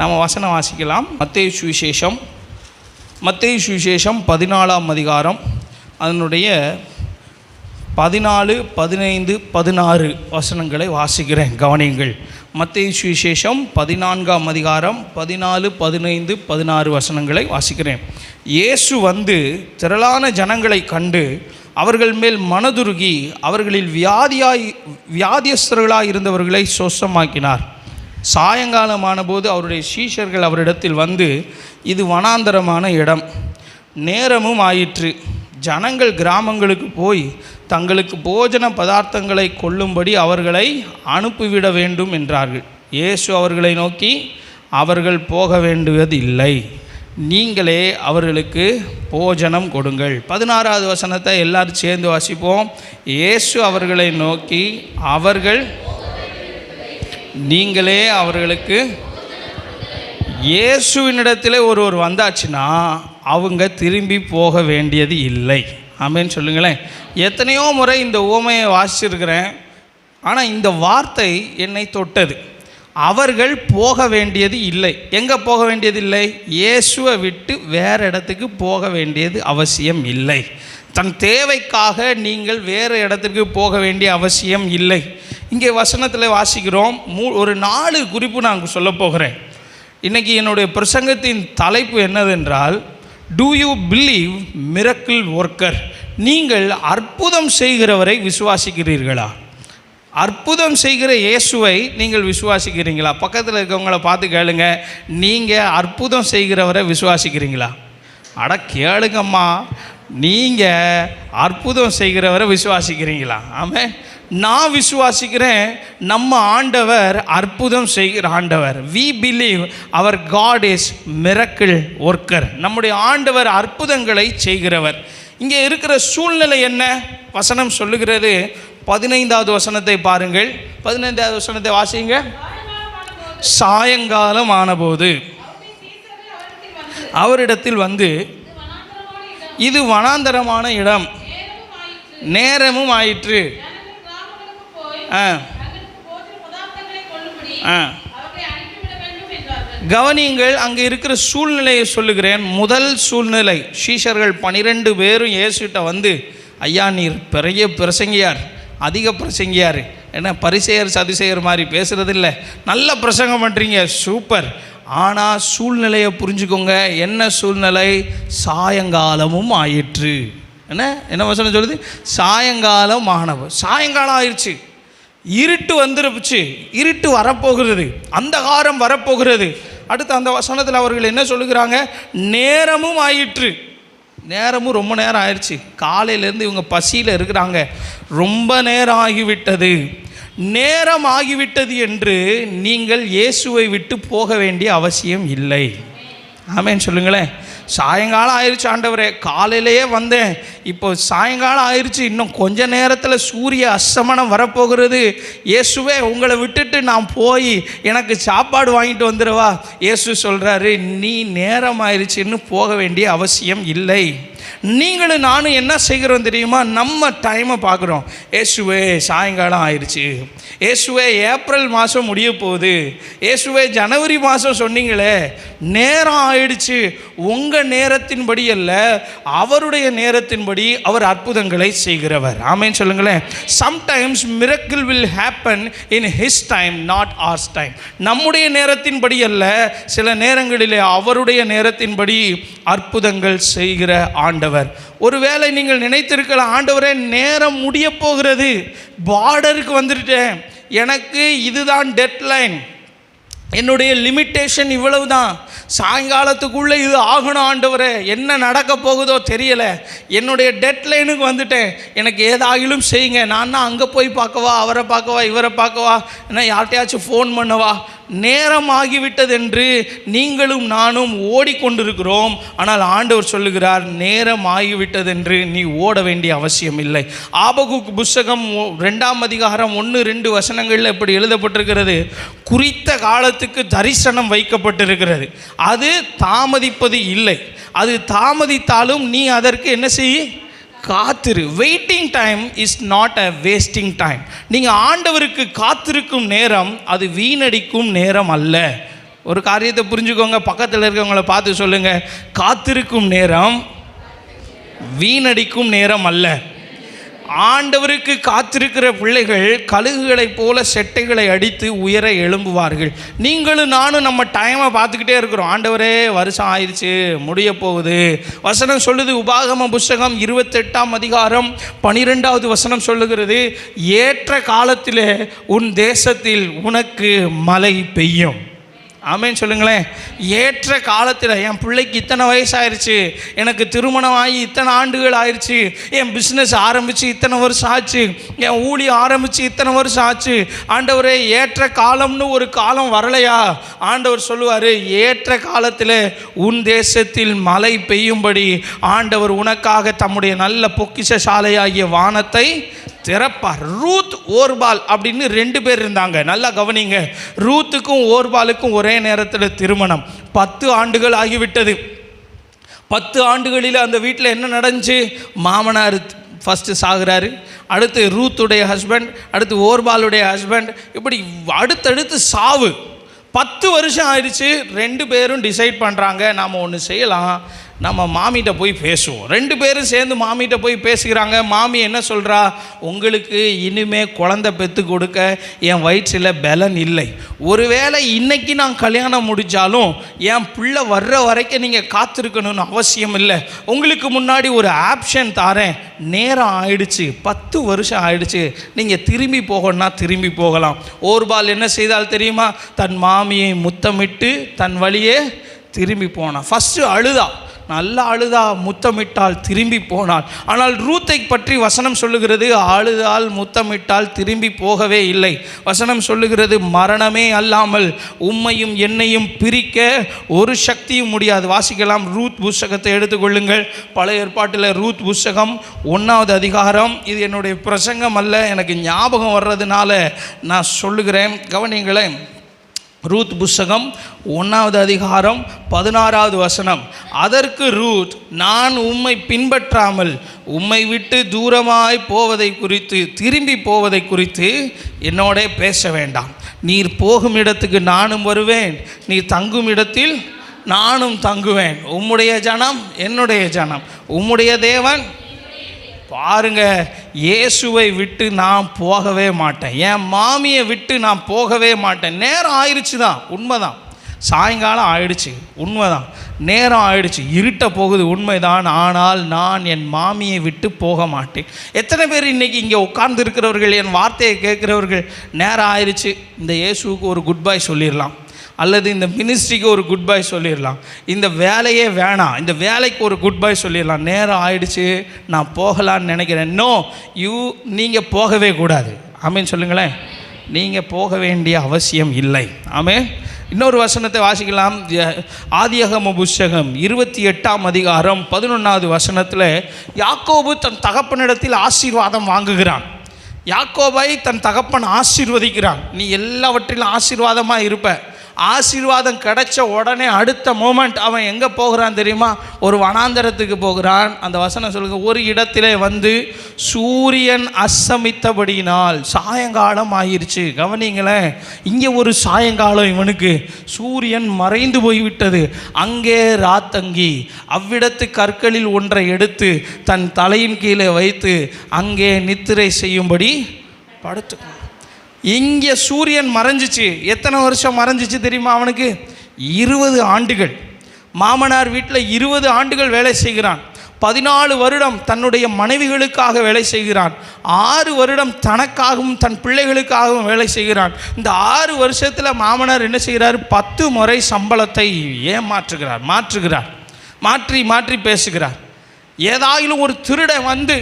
நம்ம வசனம் வாசிக்கலாம். மத்தேயு சுவிசேஷம் 14ஆம் அதிகாரம் அதனுடைய 14, 15, 16 வசனங்களை வாசிக்கிறேன், கவனியுங்கள். மத்தேயு சுவிசேஷம் 14ஆம் அதிகாரம் 14, 15, 16 வசனங்களை வாசிக்கிறேன். இயேசு வந்து திரளான ஜனங்களை கண்டு அவர்கள் மேல் மனதுருகி அவர்களில் வியாதியஸ்தர்களாக இருந்தவர்களை சொஸ்தமாக்கினார். சாயங்காலமான போது அவருடைய சீஷர்கள் அவரிடத்தில் வந்து, இது வனாந்தரமான இடம், நேரமும் ஆயிற்று, ஜனங்கள் கிராமங்களுக்கு போய் தங்களுக்கு போஜன பதார்த்தங்களை கொள்ளும்படி அவர்களை அனுப்பிவிட வேண்டும் என்றார்கள். இயேசு அவர்களை நோக்கி, அவர்கள் போக வேண்டுவதில்லை, நீங்களே அவர்களுக்கு போஜனம் கொடுங்கள். 16வது வசனத்தை எல்லாரும் சேர்ந்து வாசிப்போம். இயேசு அவர்களை நோக்கி, நீங்களே அவர்களுக்கு. இயேசுவினிடத்தில் ஒருவர் வந்தாச்சுன்னா அவங்க திரும்பி போக வேண்டியது இல்லை. ஆமென் சொல்லுங்களேன். எத்தனையோ முறை இந்த உவமையை வாசிச்சிருக்கிறேன், ஆனால் இந்த வார்த்தை என்னை தொட்டது. அவர்கள் போக வேண்டியது இல்லை. எங்கே போக வேண்டியது இல்லை? இயேசுவை விட்டு வேறு இடத்துக்கு போக வேண்டியது அவசியம் இல்லை. தன் தேவைக்காக நீங்கள் வேறு இடத்துக்கு போக வேண்டிய அவசியம் இல்லை. இங்கே வசனத்தில் வாசிக்கிறோம். ஒரு 4 குறிப்பு நான் சொல்ல போகிறேன். இன்றைக்கி என்னுடைய பிரசங்கத்தின் தலைப்பு என்னதென்றால், do you believe miracle worker? நீங்கள் அற்புதம் செய்கிறவரை விசுவாசிக்கிறீர்களா? அற்புதம் செய்கிற இயேசுவை நீங்கள் விசுவாசிக்கிறீங்களா? பக்கத்தில் இருக்கவங்கள பார்த்து கேளுங்க, நீங்கள் அற்புதம் செய்கிறவரை விசுவாசிக்கிறீங்களா? அட கேளுங்கம்மா, நீங்கள் அற்புதம் செய்கிறவரை விசுவாசிக்கிறீங்களா? ஆமாம், நான் விசுவாசிக்கிறேன். நம்ம ஆண்டவர் அற்புதம் செய்கிற ஆண்டவர். we believe our God is miracle worker. நம்முடைய ஆண்டவர் அற்புதங்களை செய்கிறவர். இங்கே இருக்கிற சூழ்நிலை என்ன? வசனம் சொல்லுகிறது. 15வது வசனத்தை பாருங்கள். 15வது வசனத்தை வாசிங்க. சாயங்காலம் ஆனபோது அவரிடத்தில் வந்து, இது வனாந்தரமான இடம், நேரமும் ஆயிற்று. கவனியுங்கள், அங்கே இருக்கிற சூழ்நிலையை சொல்லுகிறேன். முதல் சூழ்நிலை, சீஷர்கள் 12 பேரும் இயேசுகிட்ட வந்து, ஐயா நீர் பெரிய பிரசங்கியார், அதிக பிரசங்கியார், என்ன பரிசேயர் சதுசேயர் மாதிரி பேசுகிறதில்ல, நல்ல பிரசங்கம் பண்ணுறீங்க, சூப்பர். ஆனால் சூழ்நிலையை புரிஞ்சுக்கோங்க. என்ன சூழ்நிலை? சாயங்காலமும் ஆயிற்று. என்ன வசனம் சொல்லுது? சாயங்காலம் ஆனவ. சாயங்காலம் ஆயிடுச்சு, இருட்டு வந்துருச்சு, இருட்டு வரப்போகிறது, அந்தகாரம் வரப்போகிறது. அடுத்து அந்த வசனத்தில் அவர்கள் என்ன சொல்லுகிறாங்க? நேரமும் ஆயிற்று. நேரமும் ரொம்ப நேரம் ஆயிடுச்சு. காலையிலேருந்து இவங்க பசியில் இருக்கிறாங்க, ரொம்ப நேரம் ஆகிவிட்டது. நேரம் ஆகிவிட்டது என்று நீங்கள் இயேசுவை விட்டு போக வேண்டிய அவசியம் இல்லை. ஆமென் சொல்லுங்களேன். சாயங்காலம் ஆயிடுச்சு ஆண்டவரே, காலையிலேயே வந்தேன், இப்போ சாயங்காலம் ஆயிடுச்சு, இன்னும் கொஞ்ச நேரத்தில் சூரிய அஸ்தமனம் வரப்போகிறது, இயேசுவே உங்களை விட்டுட்டு நான் போய் எனக்கு சாப்பாடு வாங்கிட்டு வந்துடுவா? இயேசு சொல்கிறாரு, நீ நேரம் ஆயிடுச்சுன்னு போக வேண்டிய அவசியம் இல்லை. நீங்களும் நானும் என்ன செய்கிறோம் தெரியுமா? நம்ம டைமை பார்க்குறோம். இயேசுவே சாயங்காலம் ஆயிடுச்சு, இயேசுவே ஏப்ரல் மாதம் முடிய போகுது, இயேசுவே ஜனவரி மாதம் சொன்னீங்களே, நேரம் ஆயிடுச்சு. உங்கள் நேரத்தின்படி அல்ல, அவருடைய நேரத்தின்படி அவர் அற்புதங்களை செய்கிறவர். ஆமென் சொல்லுங்களேன். Sometimes miracle will happen in his time, not ours time. நம்முடைய நேரத்தின்படி அல்ல, சில நேரங்களிலே அவருடைய நேரத்தின்படி அற்புதங்கள் செய்கிற ஆண்டவர். ஒருவேளை நீங்கள் நினைத்திருக்கலாம், ஆண்டவரே நேரம் முடிய போகிறது, பார்டருக்கு வந்துட்டேன், எனக்கு இதுதான் டெட்லைன், என்னுடைய லிமிட்டேஷன் இவ்வளவு தான், சாயங்காலத்துக்குள்ளே இது ஆகணும் ஆண்டவரே, என்ன நடக்க போகுதோ தெரியலை, என்னுடைய டெட்லைனுக்கு வந்துட்டேன், எனக்கு ஏதாகிலும் செய்யுங்க, நான் அங்கே போய் பார்க்கவா, அவரை பார்க்கவா, இவரை பார்க்கவா, என்ன யார்ட்டையாச்சும் ஃபோன் பண்ணவா? நேரம் ஆகிவிட்டது என்று நீங்களும் நானும் ஓடிக்கொண்டிருக்கிறோம். ஆனால் ஆண்டவர் சொல்லுகிறார், நேரம் ஆகிவிட்டது என்று நீ ஓட வேண்டிய அவசியம் இல்லை. ஆபகுக் புஸ்தகம் 2ஆம் அதிகாரம் 1-2 வசனங்களில் இப்படி எழுதப்பட்டிருக்கிறது. குறித்த காலத்துக்கு தரிசனம் வைக்கப்பட்டிருக்கிறது, அது தாமதிப்பது இல்லை. அது தாமதித்தாலும் நீ அதற்கு என்ன செய்ய? காத்திரு. Waiting time is not a wasting time. நீங்கள் ஆண்டவருக்கு காத்திருக்கும் நேரம் அது வீணடிக்கும் நேரம் அல்ல. ஒரு காரியத்தை புரிஞ்சுக்கோங்க, பக்கத்தில் இருக்கவங்கள பார்த்து சொல்லுங்க, காத்திருக்கும் நேரம் வீணடிக்கும் நேரம் அல்ல. ஆண்டவருக்கு காத்திருக்கிற பிள்ளைகள் கழுகுகளைப் போல செட்டைகளை அடித்து உயர எழும்புவார்கள். நீங்களும் நானும் நம்ம டைமை பார்த்துக்கிட்டே இருக்கிறோம். ஆண்டவரே வருஷம் ஆயிடுச்சு, முடிய போகுது. வசனம் சொல்லுது, உபாகம புஸ்தகம் 28ஆம் அதிகாரம் 12வது வசனம் சொல்லுகிறது, ஏற்ற காலத்திலே உன் தேசத்தில் உனக்கு மழை பெய்யும். ஆமேன்னு சொல்லுங்களேன். ஏற்ற காலத்தில் என் பிள்ளைக்கு இத்தனை வயசாயிருச்சு, எனக்கு திருமணம் ஆகி இத்தனை ஆண்டுகள் ஆயிடுச்சு, என் பிஸ்னஸ் ஆரம்பித்து இத்தனை வருஷம் ஆச்சு, என் ஊழியம் ஆரம்பித்து இத்தனை வருஷம் ஆச்சு, ஆண்டவரே ஏற்ற காலம்னு ஒரு காலம் வரலையா? ஆண்டவர் சொல்லுவார், ஏற்ற காலத்தில் உன் தேசத்தில் மழை பெய்யும்படி ஆண்டவர் உனக்காக தம்முடைய நல்ல பொக்கிஷ சாலையாகிய வானத்தை திறப்பார். ரூத் ஓர்பால் அப்படின்னு 2 பேர் இருந்தாங்க. நல்லா கவனிங்க. ரூத்துக்கும் ஓர்பாலுக்கும் ஒரே நேரத்தில் திருமணம். 10 ஆண்டுகள் ஆகிவிட்டது. 10 ஆண்டுகளில் அந்த வீட்டில் என்ன நடந்துச்சு? மாமனார் ஃபஸ்ட்டு சாகுறாரு, அடுத்து ரூத்துடைய ஹஸ்பண்ட், அடுத்து ஓர்பாலுடைய ஹஸ்பண்ட், இப்படி அடுத்தடுத்து சாவு. 10 வருஷம் ஆயிடுச்சு. 2 பேரும் டிசைட் பண்ணுறாங்க, நாம் ஒன்று செய்யலாம், நம்ம மாமிகிட்ட போய் பேசுவோம். 2 பேரும் சேர்ந்து மாமிகிட்ட போய் பேசுகிறாங்க. மாமி என்ன சொல்கிறா? உங்களுக்கு இனிமே குழந்தை பெற்று கொடுக்க என் வயிற்றில் பலன் இல்லை. ஒருவேளை இன்னைக்கு நான் கல்யாணம் முடித்தாலும் என் பிள்ளை வர்ற வரைக்கும் நீங்கள் காத்திருக்கணும்னு அவசியம் இல்லை. உங்களுக்கு முன்னாடி ஒரு ஆப்ஷன் தாரேன். நேரம் ஆயிடுச்சு, 10 வருஷம் ஆயிடுச்சு, நீங்கள் திரும்பி போகணும்னா திரும்பி போகலாம். ஓர்பால் என்ன செய்தால் தெரியுமா? தன் மாமியை முத்தமிட்டு தன் வழியே திரும்பி போனான். ஃபஸ்ட்டு அழுதா, நல்லா அழுதா, முத்தமிட்டால் திரும்பி போனாள். ஆனால் ரூத்தை பற்றி வசனம் சொல்லுகிறது, அழுதால் முத்தமிட்டால் திரும்பி போகவே இல்லை. வசனம் சொல்லுகிறது, மரணமே அல்லாமல் உம்மையும் என்னையும் பிரிக்க ஒரு சக்தியும் முடியாது. வாசிக்கலாம். ரூத் புஸ்தகத்தை எடுத்துக்கொள்ளுங்கள். பழைய ஏற்பாட்டில் ரூத் புஸ்தகம் 1வது அதிகாரம். இது என்னுடைய பிரசங்கம் அல்ல, எனக்கு ஞாபகம் வர்றதுனால நான் சொல்லுகிறேன், கவனிங்களேன். ரூத் புஸ்தகம் 1வது அதிகாரம் 16வது வசனம். அதற்கு ரூத், நான் உம்மை பின்பற்றாமல் உம்மை விட்டு தூரமாய் போவதை குறித்து, திரும்பி போவதை குறித்து என்னோட பேச வேண்டாம். நீர் போகும் இடத்துக்கு நானும் வருவேன், நீர் தங்கும் இடத்தில் நானும் தங்குவேன். உம்முடைய ஜனம் என்னுடைய ஜனம், உம்முடைய தேவன். பாருங்க, இயேசுவை விட்டு நான் போகவே மாட்டேன், என் மாமியை விட்டு நான் போகவே மாட்டேன். நேரம் ஆயிடுச்சு தான், உண்மைதான். சாயங்காலம் ஆயிடுச்சு, உண்மைதான். நேரம் ஆயிடுச்சு, இருட்ட போகுது, உண்மைதான். ஆனால் நான் என் மாமியை விட்டு போக மாட்டேன். எத்தனை பேர் இன்றைக்கி இங்கே உட்கார்ந்து இருக்கிறவர்கள், என் வார்த்தையை கேட்குறவர்கள், நேரம் ஆயிடுச்சு, இந்த இயேசுவுக்கு ஒரு குட் பை சொல்லிடலாம், அல்லது இந்த மினிஸ்ட்ரிக்கு ஒரு குட் பை சொல்லிடலாம், இந்த வேலையே வேணாம், இந்த வேலைக்கு ஒரு குட் பை சொல்லிடலாம், நேரம் ஆயிடுச்சு, நான் போகலான்னு நினைக்கிறேன். நோ, நீங்கள் போகவே கூடாது. ஆமேன்னு சொல்லுங்களேன். நீங்கள் போக வேண்டிய அவசியம் இல்லை. ஆமேன். இன்னொரு வசனத்தை வாசிக்கலாம். ஆதியாகம புஸ்தகம் 28ஆம் அதிகாரம் 11வது வசனத்தில் யாக்கோபு தன் தகப்பனிடத்தில் ஆசீர்வாதம் வாங்குகிறான். யாக்கோபை தன் தகப்பன் ஆசீர்வதிக்கிறான். நீ எல்லாவற்றிலும் ஆசீர்வாதமாக இருப்ப. ஆசீர்வாதம் கிடைச்ச உடனே அடுத்த மோமெண்ட் அவன் எங்கே போகிறான் தெரியுமா? ஒரு வனாந்தரத்துக்கு போகிறான். அந்த வசனம் சொல்லுங்க, ஒரு இடத்திலே வந்து சூரியன் அஸ்தமித்தபடியினால் சாயங்காலம் ஆயிடுச்சு. கவனிங்களேன், இங்கே ஒரு சாயங்காலம், இவனுக்கு சூரியன் மறைந்து போய்விட்டது. அங்கே ராத்தங்கி அவ்விடத்து கற்களில் ஒன்றை எடுத்து தன் தலையின் கீழே வைத்து அங்கே நித்திரை செய்யும்படி படுத்து. இங்கே சூரியன் மறைஞ்சிச்சு. எத்தனை வருஷம் மறைஞ்சிச்சு தெரியுமா? அவனுக்கு 20 ஆண்டுகள். மாமனார் வீட்டில் 20 ஆண்டுகள் வேலை செய்கிறான். 14 வருடம் தன்னுடைய மனைவிகளுக்காக வேலை செய்கிறான். 6 வருடம் தனக்காகவும் தன் பிள்ளைகளுக்காகவும் வேலை செய்கிறான். இந்த 6 வருஷத்தில் மாமனார் என்ன செய்கிறார்? 10 முறை சம்பளத்தை மாற்றுகிறார், மாற்றி மாற்றி பேசுகிறார். ஏதாயிலும் ஒரு திருடன் வந்து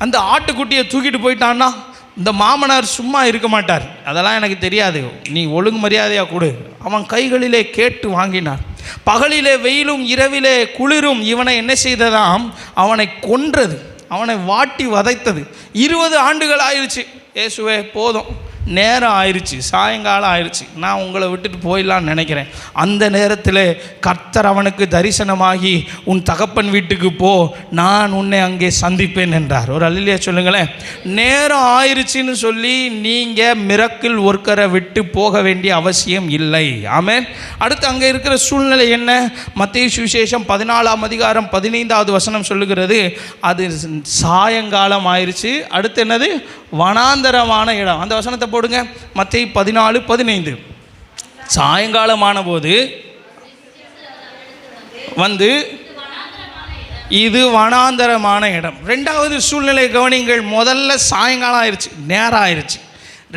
அந்த ஆட்டுக்குட்டியை தூக்கிட்டு போயிட்டான்னா இந்த மாமனார் சும்மா இருக்க மாட்டார். அதெல்லாம் எனக்கு தெரியாது, நீ ஒழுங்கு மரியாதையாக கொடு. அவன் கைகளிலே கேட்டு வாங்கினார். பகலிலே வெயிலும் இரவிலே குளிரும் இவனை என்ன செய்ததாம்? அவனை கொன்றது, அவனை வாட்டி வதைத்தது. 20 ஆண்டுகள் ஆயிடுச்சு. இயேசுவே போதும், நேரம் ஆயிடுச்சு, சாயங்காலம் ஆயிடுச்சு, நான் உங்களை விட்டுட்டு போயிடலான்னு நினைக்கிறேன். அந்த நேரத்தில் கர்த்தர் அவனுக்கு தரிசனமாகி, உன் தகப்பன் வீட்டுக்கு போ, நான் உன்னை அங்கே சந்திப்பேன் என்றார். ஒரு அல்லேலூயா சொல்லுங்களேன். நேரம் ஆயிடுச்சுன்னு சொல்லி நீங்கள் மிரக்கிள் ஒர்க்கரை விட்டு போக வேண்டிய அவசியம் இல்லை. ஆமென். அடுத்து அங்கே இருக்கிற சூழ்நிலை என்ன? மத்தேயு சுவிசேஷம் 14ஆம் அதிகாரம் 15வது வசனம் சொல்லுகிறது, அது சாயங்காலம் ஆயிடுச்சு. அடுத்து என்னது? வனாந்தரமான இடம். அந்த வசனத்தை போடுங்க. மத்தேயு 14:15. சாயங்காலமான போது வந்து இது வனாந்தரமான இடம். ரெண்டாவது சூழ்நிலை கவனிங்கள். முதல்ல சாயங்காலம் ஆயிடுச்சு, நேரம் ஆயிடுச்சு.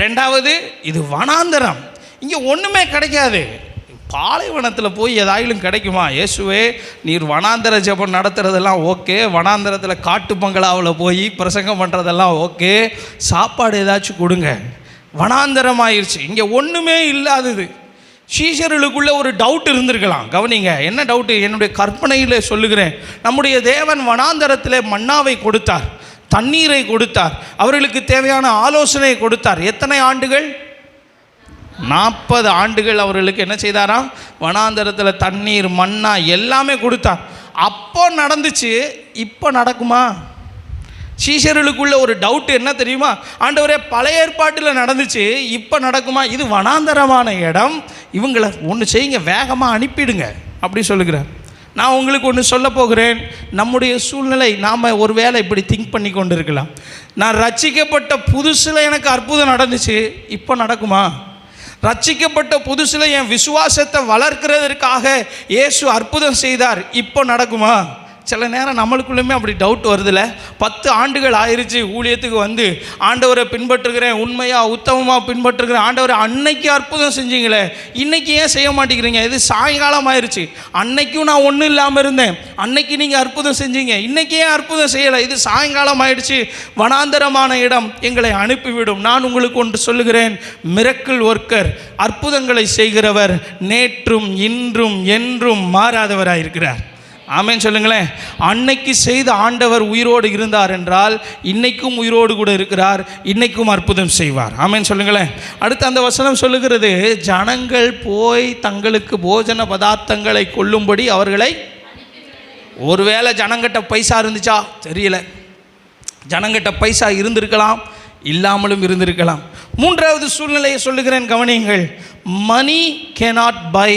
ரெண்டாவது இது வனாந்தரம், இங்கே ஒன்றுமே கிடைக்காது. பாலைவனத்தில் போய் ஏதாயிலும் கிடைக்குமா? இயேசுவே, நீர் வனாந்தர ஜெபம் நடத்துகிறதெல்லாம் ஓகே, வனாந்தரத்தில் காட்டு பங்களாவில் போய் பிரசங்கம் பண்ணுறதெல்லாம் ஓகே, சாப்பாடு ஏதாச்சும் கொடுங்க. வனாந்தரம் ஆயிடுச்சு, இங்கே ஒன்றுமே இல்லாதது. சீஷர்களுக்குள்ள ஒரு டவுட் இருந்திருக்கலாம். கவனிங்க, என்ன டவுட்டு? என்னுடைய கற்பனையில் சொல்லுகிறேன். நம்முடைய தேவன் வனாந்தரத்தில் மன்னாவை கொடுத்தார், தண்ணீரை கொடுத்தார், அவர்களுக்கு தேவையான ஆலோசனை கொடுத்தார். எத்தனை ஆண்டுகள்? 40 ஆண்டுகள் அவர்களுக்கு என்ன செய்தாராம்? வனாந்தரத்தில் தண்ணீர், மன்னா எல்லாமே கொடுத்தார். அப்போ நடந்துச்சு, இப்போ நடக்குமா? சீஷர்களுக்குள்ள ஒரு டவுட் என்ன தெரியுமா? ஆண்டவரே, பழைய ஏற்பாட்டில் நடந்துச்சு, இப்போ நடக்குமா? இது வனாந்தரமான இடம், இவங்களை ஒன்று செய்யுங்க, வேகமாக அனுப்பிடுங்க அப்படி சொல்லுகிறார். நான் உங்களுக்கு ஒன்று சொல்ல போகிறேன். நம்முடைய சூழ்நிலை, நாம் ஒரு வேளை இப்படி திங்க் பண்ணி கொண்டு இருக்கலாம். நான் ரட்சிக்கப்பட்ட புதுசில் எனக்கு அற்புதம் நடந்துச்சு, இப்போ நடக்குமா? ரட்சிக்கப்பட்ட புதுசில் என் விசுவாசத்தை வளர்க்கிறதற்காக இயேசு அற்புதம் செய்தார், இப்போ நடக்குமா? சில நேரம் நம்மளுக்குள்ளுமே அப்படி டவுட் வருதுல்ல. 10 ஆண்டுகள் ஆயிடுச்சு ஊழியத்துக்கு வந்து, ஆண்டவரை பின்பற்றுகிறேன், உண்மையாக உத்தமமாக பின்பற்றுகிறேன். ஆண்டவரை, அன்னைக்கு அற்புதம் செஞ்சீங்களே, இன்றைக்கி ஏன் செய்ய மாட்டேங்கிறீங்க? இது சாயங்காலம் ஆயிடுச்சு, அன்னைக்கும் நான் ஒன்றும் இல்லாமல் இருந்தேன், அன்னைக்கு நீங்கள் அற்புதம் செஞ்சீங்க, இன்றைக்கி ஏன் அற்புதம் செய்யலை? இது சாயங்காலம் ஆயிடுச்சு, வனாந்தரமான இடம், எங்களை அனுப்பிவிடும். நான் உங்களுக்கு ஒன்று சொல்லுகிறேன், மிரக்கிள் ஒர்க்கர், அற்புதங்களை செய்கிறவர் நேற்றும் இன்றும் என்றும் மாறாதவராக இருக்கிறார். ஆமென் சொல்லுங்களேன். அன்னைக்கு செய்த ஆண்டவர் உயிரோடு இருந்தார் என்றால் இன்னைக்கும் உயிரோடு கூட இருக்கிறார், இன்னைக்கும் அற்புதம் செய்வார். ஆமென் சொல்லுங்களேன். அடுத்து அந்த வசனம் சொல்லுகிறது, ஜனங்கள் போய் தங்களுக்கு போஜன பதார்த்தங்களை கொள்ளும்படி அவர்களை. ஒருவேளை ஜனங்கிட்ட பைசா இருந்துச்சா தெரியல, ஜனங்கிட்ட பைசா இருந்திருக்கலாம், இல்லாமலும் இருந்திருக்கலாம். மூன்றாவது சூழ்நிலையை சொல்லுகிறேன், கவனியுங்கள். மணி கேனாட் பை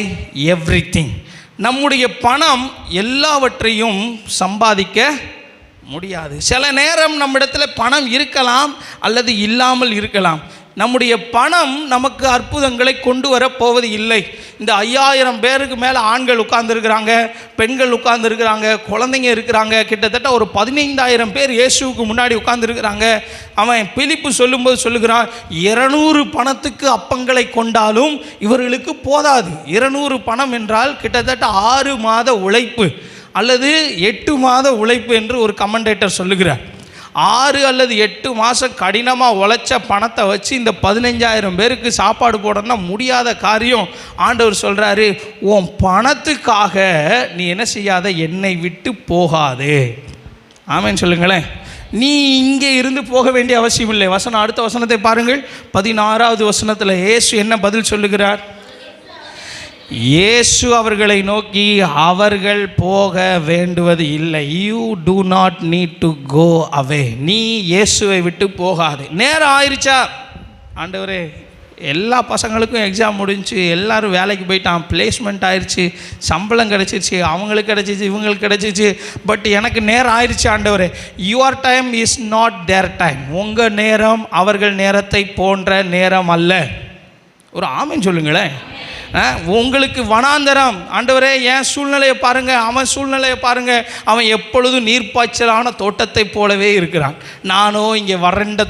எவ்ரிதிங். நம்முடைய பணம் எல்லாவற்றையும் சம்பாதிக்க முடியாது. சில நேரம் நம்மிடத்தில் பணம் இருக்கலாம் அல்லது இல்லாமல் இருக்கலாம். நம்முடைய பணம் நமக்கு அற்புதங்களை கொண்டு வரப்போவது இல்லை. இந்த 5000 பேருக்கு மேலே ஆண்கள் உட்கார்ந்துருக்கிறாங்க, பெண்கள் உட்கார்ந்துருக்கிறாங்க, குழந்தைங்க இருக்கிறாங்க. கிட்டத்தட்ட ஒரு 15000 பேர் இயேசுவுக்கு முன்னாடி உட்கார்ந்துருக்கிறாங்க. அவன் பிலிப்பு சொல்லும்போது சொல்லுகிறான், 200 பணத்துக்கு அப்பங்களை கொண்டாலும் இவர்களுக்கு போதாது. 200 பணம் என்றால் கிட்டத்தட்ட 6 மாத உழைப்பு அல்லது 8 மாத உழைப்பு என்று ஒரு கமெண்டேட்டர் சொல்லுகிறார். 6 அல்லது 8 மாதம் கடினமாக உழைச்ச பணத்தை வச்சு இந்த 15000 பேருக்கு சாப்பாடு போடணும்னா முடியாத காரியம். ஆண்டவர் சொல்கிறாரு, உன் பணத்துக்காக நீ என்ன செய்யாத, என்னை விட்டு போகாதே. ஆமென் சொல்லுங்களேன். நீ இங்கே இருந்து போக வேண்டிய அவசியம் இல்லை. வசனம், அடுத்த வசனத்தை பாருங்கள். 16வது வசனத்தில் இயேசு என்ன பதில் சொல்லுகிறார்? இயேசு அவர்களை நோக்கி, அவர்கள் போக வேண்டுவது இல்லை. You do not need to go away. நீ இயேசுவை விட்டு போகாது. நேரம் ஆயிடுச்சா? ஆண்டவரே, எல்லா பசங்களுக்கும் எக்ஸாம் முடிஞ்சு, எல்லோரும் வேலைக்கு போயிட்டான், பிளேஸ்மெண்ட் ஆயிடுச்சு, சம்பளம் கிடச்சிச்சு, அவங்களுக்கு கிடச்சிச்சு, இவங்களுக்கு கிடச்சிச்சு, பட் எனக்கு நேரம் ஆயிடுச்சு. ஆண்டவரே, your time is not their time. உங்கள் நேரம் அவர்கள் நேரத்தை போன்ற நேரம் அல்ல. ஒரு ஆமென் சொல்லுங்களேன். உங்களுக்கு வனாந்தரம். ஆண்டவரே, என் சூழ்நிலையை பாருங்கள், அவன் சூழ்நிலையை பாருங்கள். அவன் எப்பொழுதும் நீர்ப்பாய்ச்சலான தோட்டத்தை போலவே இருக்கிறான். நானும் இங்கே வறண்ட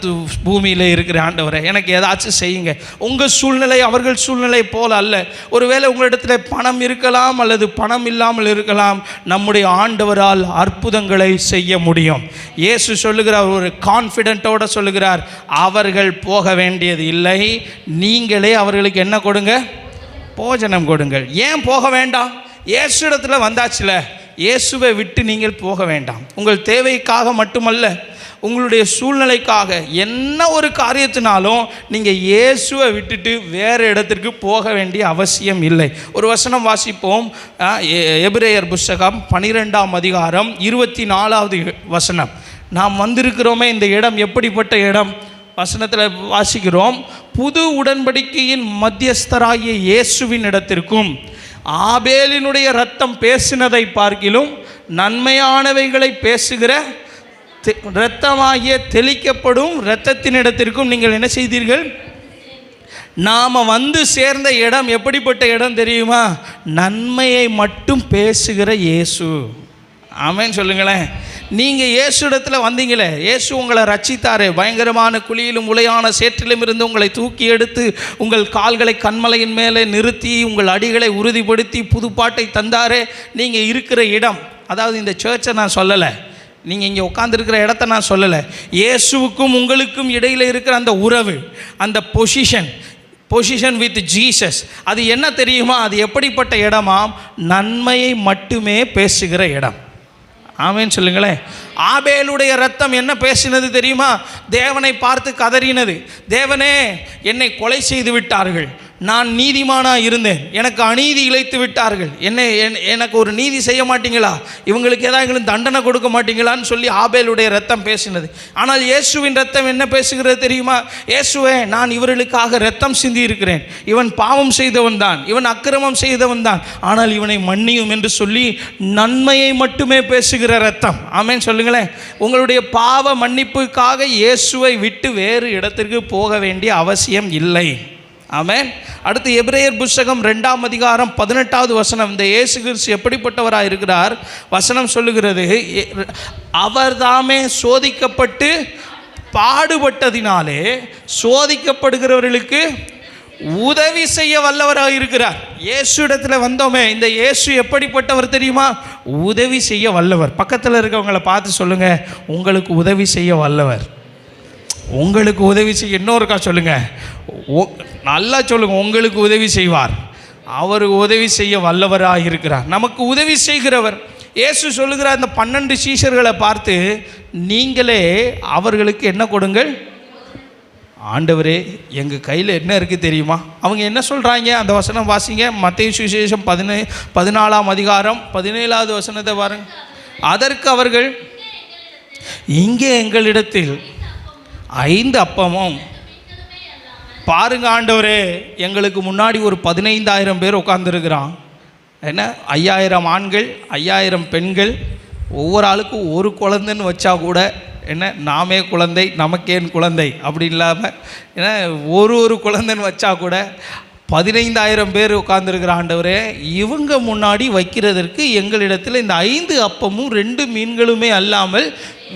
பூமியில் இருக்கிறேன். ஆண்டவரே, எனக்கு ஏதாச்சும் செய்யுங்க. உங்கள் சூழ்நிலை அவர்கள் சூழ்நிலை போல அல்ல. ஒருவேளை உங்களிடத்தில் பணம் இருக்கலாம் அல்லது பணம் இல்லாமல் இருக்கலாம். நம்முடைய ஆண்டவரால் அற்புதங்களை செய்ய முடியும். இயேசு சொல்லுகிறார், ஒரு கான்ஃபிடென்ட்டோடு சொல்லுகிறார், அவர்கள் போக வேண்டியது இல்லை, நீங்களே அவர்களுக்கு என்ன கொடுங்க? போஜனம் கொடுங்கள். ஏன் போக வேண்டாம்? இயேசு இடத்துல வந்தாச்சுல, இயேசுவை விட்டு நீங்கள் போக வேண்டாம். உங்கள் தேவைக்காக மட்டுமல்ல, உங்களுடைய சூழ்நிலைக்காக என்ன ஒரு காரியத்தினாலும் நீங்கள் இயேசுவை விட்டுட்டு வேறு இடத்திற்கு போக வேண்டிய அவசியம் இல்லை. ஒரு வசனம் வாசிப்போம். எபிரேயர் புஸ்தகம் 12ஆம் அதிகாரம் 24வது வசனம். நாம் வந்திருக்கிறோமே, இந்த இடம் எப்படிப்பட்ட இடம்? வசனத்தில் வாசிக்கிறோம், புது உடன்படிக்கையின் மத்தியஸ்தராகிய இயேசுவின் இடத்திற்கும் ஆபேலினுடைய இரத்தம் பேசினதை பார்க்கிலும் நன்மையானவைகளை பேசுகிற இரத்தமாகிய தெளிக்கப்படும் இரத்தத்தினிடத்திற்கும் நீங்கள் என்ன செய்தீர்கள்? நாம் வந்து சேர்ந்த இடம் எப்படிப்பட்ட இடம் தெரியுமா? நன்மையை மட்டும் பேசுகிற இயேசு. ஆமென் சொல்லுங்களேன். நீங்கள் இயேசு இடத்துல வந்தீங்களே, இயேசு உங்களை ரட்சித்தாரே, பயங்கரமான குழியிலும் உளையான சேற்றிலும் இருந்து உங்களை தூக்கி எடுத்து உங்கள் கால்களை கண்மலையின் மேலே நிறுத்தி உங்கள் அடிகளை உறுதிப்படுத்தி புதுப்பாட்டை தந்தாரே. நீங்கள் இருக்கிற இடம், அதாவது இந்த சர்ச்சை நான் சொல்லலை, நீங்கள் இங்கே உட்காந்துருக்கிற இடத்த நான் சொல்லலை, இயேசுவுக்கும் உங்களுக்கும் இடையில் இருக்கிற அந்த உறவு, அந்த பொசிஷன் வித் ஜீசஸ், அது என்ன தெரியுமா? அது எப்படிப்பட்ட இடமாம்? நன்மையை மட்டுமே பேசுகிற இடம். ஆமென் சொல்லுங்களேன். ஆபேலுடைய ரத்தம் என்ன பேசினது தெரியுமா? தேவனை பார்த்து கதறினது. தேவனே, என்னை கொலை செய்து விட்டார்கள், நான் நீதிமானாக இருந்தேன், எனக்கு அநீதி இழைத்து விட்டார்கள், எனக்கு ஒரு நீதி செய்ய மாட்டீங்களா, இவங்களுக்கு ஏதாவது தண்டனை கொடுக்க மாட்டீங்களான்னு சொல்லி ஆபேலுடைய ரத்தம் பேசினது. ஆனால் இயேசுவின் ரத்தம் என்ன பேசுகிறது தெரியுமா? இயேசுவே, நான் இவர்களுக்காக ரத்தம் சிந்தி இருக்கிறேன், இவன் பாவம் செய்தவன் தான், இவன் அக்கிரமம் செய்தவன் தான், ஆனால் இவனை மன்னியும் என்று சொல்லி நன்மையை மட்டுமே பேசுகிற ரத்தம். ஆமென் சொல்லுங்களேன். உங்களுடைய பாவ மன்னிப்புக்காக இயேசுவை விட்டு வேறு இடத்திற்கு போக வேண்டிய அவசியம் இல்லை. ஆமென். அடுத்து எபிரேயர் புஸ்தகம் 2ஆம் அதிகாரம் 18வது வசனம். இந்த இயேசு கிறிஸ்து எப்படிப்பட்டவராக இருக்கிறார்? வசனம் சொல்லுகிறது, அவர் தாமே சோதிக்கப்பட்டு பாடுபட்டதினாலே சோதிக்கப்படுகிறவர்களுக்கு உதவி செய்ய வல்லவராக இருக்கிறார். இயேசு இடத்துல வந்தோமே, இந்த இயேசு எப்படிப்பட்டவர் தெரியுமா? உதவி செய்ய வல்லவர். பக்கத்தில் இருக்கவங்களை பார்த்து சொல்லுங்க, உங்களுக்கு உதவி செய்ய வல்லவர். உங்களுக்கு உதவி செய்ய, இன்னொருக்கா சொல்லுங்க, நல்லா சொல்லுங்க, உங்களுக்கு உதவி செய்வார். அவர் உதவி செய்ய வல்லவராக இருக்கிறார், நமக்கு உதவி செய்கிறவர். இயேசு சொல்லுகிறார் இந்த 12 சீஷர்களை பார்த்து, நீங்களே அவர்களுக்கு என்ன கொடுங்கள்? ஆண்டவரே, எங்கள் கையில் என்ன இருக்குது தெரியுமா? அவங்க என்ன சொல்கிறாங்க? அந்த வசனம் வாசிங்க. மத்தேயு சுவிசேஷம் 14ஆம் அதிகாரம் 17வது வசனத்தை பாருங்க. அதற்கு அவர்கள், இங்கே எங்களிடத்தில் 5 அப்பமும், பாருங்க ஆண்டவரே, எங்களுக்கு முன்னாடி ஒரு 15,000 பேர் உட்காந்துருக்கிறான். என்ன, 5,000 ஆண்கள், 5,000 பெண்கள், ஒவ்வொரு ஆளுக்கும் ஒரு குழந்தைன்னு வச்சா கூட என்ன, நாமே குழந்தை நமக்கேன் குழந்தை அப்படி இல்லாமல் ஏன்னா ஒரு குழந்தைன்னு வச்சா கூட 15,000 பேர் உட்கார்ந்துருக்கிற ஆண்டவரே, இவங்க முன்னாடி வைக்கிறதற்கு எங்களிடத்தில் இந்த 5 அப்பமும் 2 மீன்களுமே அல்லாமல்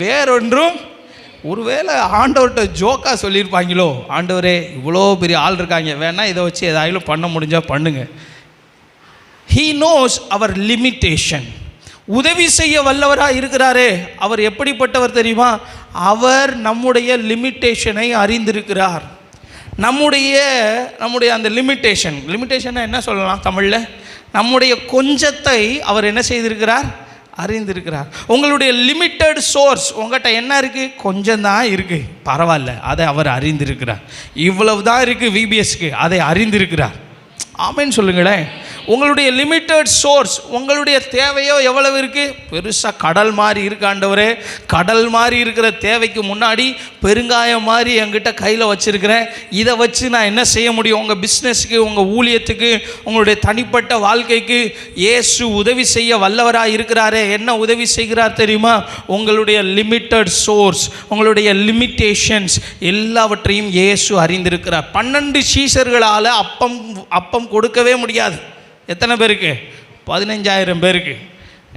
வேறொன்றும். ஒருவேளை ஆண்டவர்கிட்ட ஜோக்காக சொல்லியிருப்பாங்களோ, ஆண்டவரே இவ்வளோ பெரிய ஆள் இருக்காங்க, வேணால் இதை வச்சு ஏதாயிலும் பண்ண முடிஞ்சால் பண்ணுங்க. He knows our limitation. உதவி செய்ய வல்லவராக இருக்கிறாரே, அவர் எப்படிப்பட்டவர் தெரியுமா? அவர் நம்முடைய லிமிட்டேஷனை அறிந்திருக்கிறார். நம்முடைய அந்த லிமிட்டேஷனை என்ன சொல்லலாம் தமிழில்? நம்முடைய கொஞ்சத்தை அவர் என்ன செய்திருக்கிறார்? அறிந்திருக்கிறார். உங்களுடைய லிமிட்டட் சோர்ஸ், உங்கள்கிட்ட என்ன இருக்குது? கொஞ்சம் தான் இருக்குது, பரவாயில்ல, அதை அவர் அறிந்திருக்கிறார். இவ்வளவு தான் இருக்குது விபிஎஸ்க்கு, அதை அறிந்திருக்கிறார். ஆமென் சொல்லுங்களேன். உங்களுடைய லிமிட்டட் சோர்ஸ், உங்களுடைய தேவையோ எவ்வளவு இருக்குது? பெருசாக கடல் மாதிரி இருக்கு ஆண்டவரே, கடல் மாதிரி இருக்கிற தேவைக்கு முன்னாடி பெருங்காயம் மாதிரி என்கிட்ட கையில் வச்சுருக்கிறேன், இதை வச்சு நான் என்ன செய்ய முடியும்? உங்கள் பிஸ்னஸுக்கு, உங்கள் ஊழியத்துக்கு, உங்களுடைய தனிப்பட்ட வாழ்க்கைக்கு இயேசு உதவி செய்ய வல்லவராக இருக்கிறாரே. என்ன உதவி செய்கிறார் தெரியுமா? உங்களுடைய லிமிட்டட் சோர்ஸ், உங்களுடைய லிமிட்டேஷன்ஸ் எல்லாவற்றையும் இயேசு அறிந்திருக்கிறார். 12 சீஷர்களால் அப்பம் கொடுக்கவே முடியாது. எத்தனை பேருக்கு? 15,000 பேருக்கு.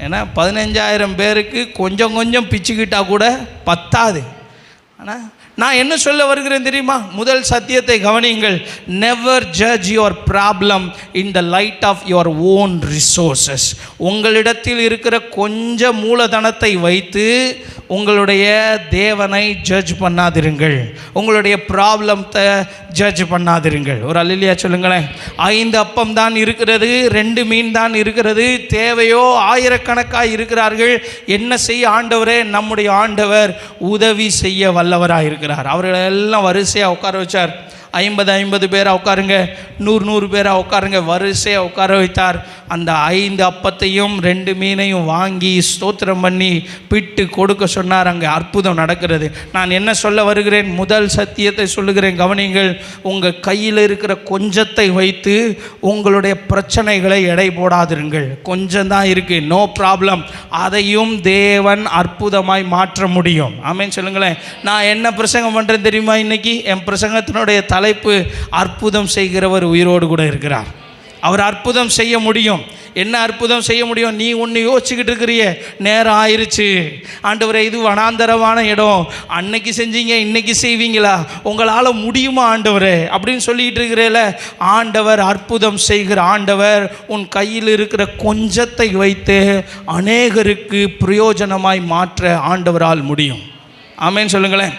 ஏன்னா 15,000 பேருக்கு கொஞ்சம் கொஞ்சம் பிச்சுக்கிட்டால் கூட பத்தாது. ஆனால் நான் என்ன சொல்ல வருகிறேன் தெரியுமா? முதல் சத்தியத்தை கவனியுங்கள். Never judge your problem in the light of your own resources. உங்களிடத்தில் இருக்கிற கொஞ்சம் மூலதனத்தை வைத்து உங்களுடைய தேவனை ஜட்ஜ் பண்ணாதிருங்கள், உங்களுடைய ப்ராப்ளத்தை ஜட்ஜ் பண்ணாதிருங்கள். ஒரு அல்லேலூயா சொல்லுங்களேன். 5 அப்பம் தான் இருக்கிறது, 2 மீன் தான் இருக்கிறது, தேவையோ ஆயிரக்கணக்காக இருக்கிறார்கள். என்ன செய்ய ஆண்டவரே? நம்முடைய ஆண்டவர் உதவி செய்ய வல்லவராக இருக்கிறார். அவர்களெல்லாம் வரிசையாக உட்கார வச்சார். 50 பேரை உட்காருங்க, 100 பேரை உட்காருங்க, வரிசையாக உட்கார வைத்தார். அந்த 5 அப்பத்தையும் 2 மீனையும் வாங்கி ஸ்தோத்திரம் பண்ணி பிட்டு கொடுக்க சொன்னார். அங்கே அற்புதம் நடக்கிறது. நான் என்ன சொல்ல வருகிறேன்? முதல் சத்தியத்தை சொல்லுகிறேன், கவனிங்கள். உங்கள் கையில் இருக்கிற கொஞ்சத்தை வைத்து உங்களுடைய பிரச்சனைகளை எடை போடாதிருங்கள். கொஞ்சம் தான் இருக்குது, நோ ப்ராப்ளம். அதையும் தேவன் அற்புதமாய் மாற்ற முடியும். ஆமென் சொல்லுங்களேன். நான் என்ன பிரசங்கம் பண்ணுறேன் தெரியுமா? இன்னைக்கு என் பிரசங்கத்தினுடைய தலைப்பு, அற்புதம் செய்கிறவர் உயிரோடு கூட இருக்கிறார். அவர் அற்புதம் செய்ய முடியும். என்ன அற்புதம் செய்ய முடியும்? நீ ஒன்று யோசிச்சுக்கிட்டு இருக்கிறிய, நேரம் ஆயிடுச்சு ஆண்டவரே, இது வனாந்தரமான இடம், அன்னைக்கு செஞ்சீங்க இன்னைக்கு செய்வீங்களா, உங்களால் முடியுமா ஆண்டவரே அப்படின்னு சொல்லிட்டு இருக்கிறேல. ஆண்டவர் அற்புதம் செய்கிற ஆண்டவர். உன் கையில் இருக்கிற கொஞ்சத்தை வைத்து அநேகருக்கு பிரயோஜனமாய் மாற்ற ஆண்டவரால் முடியும். ஆமென் சொல்லுங்களேன்.